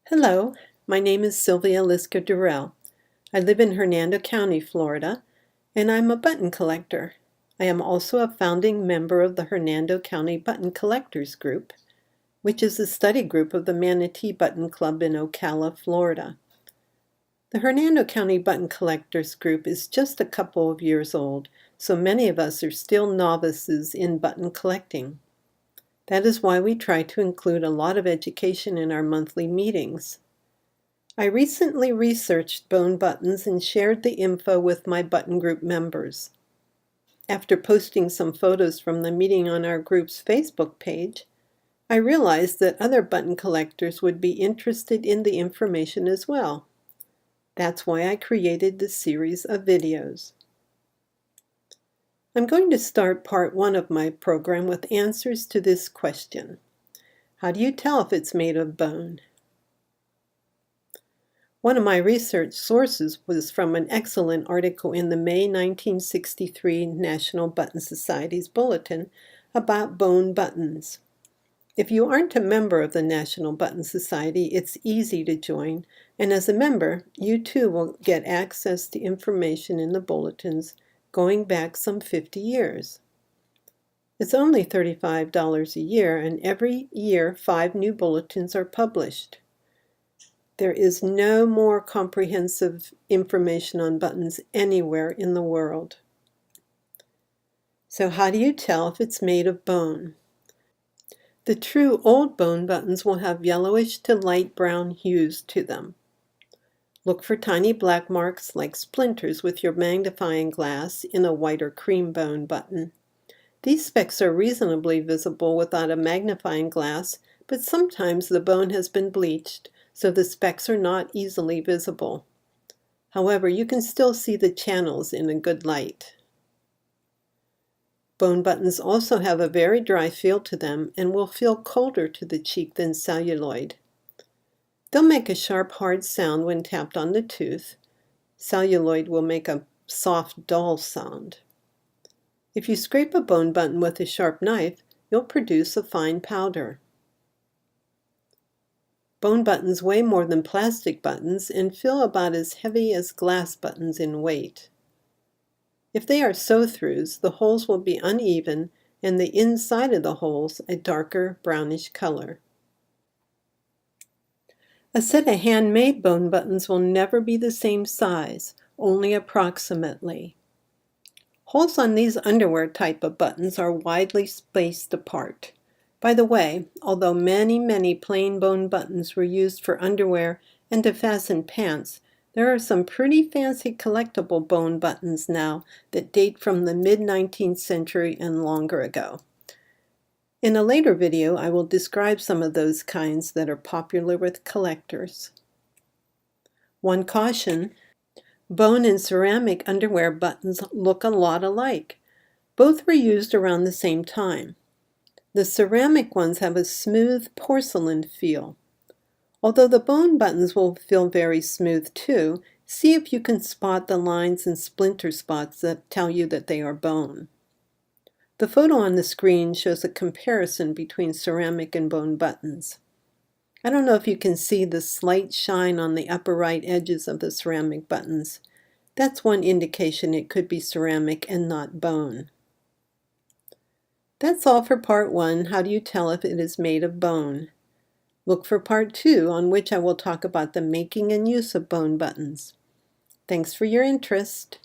Hello, my name is Sylvia Liska Durrell. I live in Hernando County, Florida, and I'm a button collector. I am also a founding member of the Hernando County Button Collectors Group, which is a study group of the Manatee Button Club in Ocala, Florida. The Hernando County Button Collectors Group is just a couple of years old, so many of us are still novices in button collecting. That is why we try to include a lot of education in our monthly meetings. I recently researched bone buttons and shared the info with my button group members. After posting some photos from the meeting on our group's Facebook page, I realized that other button collectors would be interested in the information as well. That's why I created this series of videos. I'm going to start part 1 of my program with answers to this question. How do you tell if it's made of bone? One of my research sources was from an excellent article in the May 1963 National Button Society's Bulletin about bone buttons. If you aren't a member of the National Button Society, it's easy to join, and as a member, you too will get access to information in the bulletins going back some 50 years. It's only $35 a year, and every year 5 new bulletins are published. There is no more comprehensive information on buttons anywhere in the world. So how do you tell if it's made of bone? The true old bone buttons will have yellowish to light brown hues to them. Look for tiny black marks like splinters with your magnifying glass in a white or cream bone button. These specks are reasonably visible without a magnifying glass, but sometimes the bone has been bleached, so the specks are not easily visible. However, you can still see the channels in a good light. Bone buttons also have a very dry feel to them and will feel colder to the cheek than celluloid. They'll make a sharp, hard sound when tapped on the tooth. Celluloid will make a soft, dull sound. If you scrape a bone button with a sharp knife, you'll produce a fine powder. Bone buttons weigh more than plastic buttons and feel about as heavy as glass buttons in weight. If they are sew-throughs, the holes will be uneven and the inside of the holes a darker brownish color. A set of handmade bone buttons will never be the same size, only approximately. Holes on these underwear type of buttons are widely spaced apart. By the way, although many plain bone buttons were used for underwear and to fasten pants, there are some pretty fancy collectible bone buttons now that date from the mid-19th century and longer ago. In a later video, I will describe some of those kinds that are popular with collectors. One caution: bone and ceramic underwear buttons look a lot alike. Both were used around the same time. The ceramic ones have a smooth porcelain feel. Although the bone buttons will feel very smooth too, see if you can spot the lines and splinter spots that tell you that they are bone. The photo on the screen shows a comparison between ceramic and bone buttons. I don't know if you can see the slight shine on the upper right edges of the ceramic buttons. That's one indication it could be ceramic and not bone. That's all for part 1, how do you tell if it is made of bone? Look for part 2, on which I will talk about the making and use of bone buttons. Thanks for your interest.